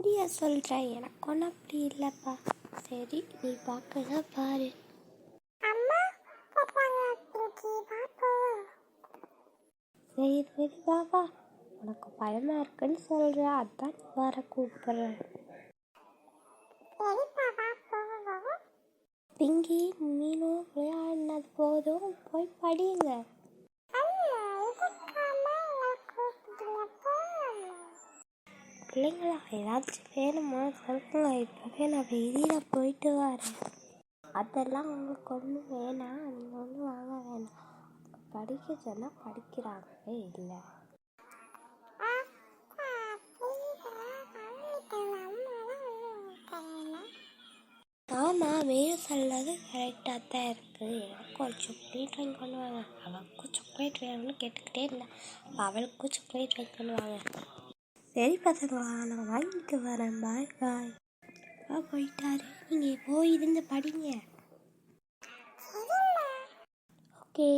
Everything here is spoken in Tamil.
அப்படியா சொல்கிறேன், எனக்கு ஒன்றும் அப்படி இல்லைப்பா. சரி, நீ பார்க்கலாம் பாரு. சரி சரி பாப்பா, உனக்கு பயமா இருக்குன்னு சொல்ற, அதான் வர கூப்பிடுறேன். பிங்கி நீனும் விளையாடினது போதும், போய் படிங்க. பிள்ளைங்களா, ஏதாச்சும் வேணுமா சொல்லுங்க, இப்போவே நான் வெளியில் போயிட்டு வரேன். அதெல்லாம் உங்களுக்கு ஒன்றும் வேணாம், நீங்கள் ஒன்றும் வாங்க வேணாம். படிக்க சொன்னால் படிக்கிறாங்களே இல்லை. ஆமாம், மேலே சொல்றது கரெக்டாக தான் இருக்குது. எனக்கு ஒரு சாக்லேட் வாங்கி கொண்டு வாங்க. அவளுக்கும் சாக்லேட் வேணும்னு கேட்டுக்கிட்டே இருந்தேன். அப்போ அவளுக்கும் சாக்லேட் வாங்கி கொண்டு வாங்க. சரி பசங்களா, நான் வாங்கிட்டு வரேன். பாய் பாய். போயிட்டாரு. நீங்கள் போய் இருந்து படிங்க. ஓகே.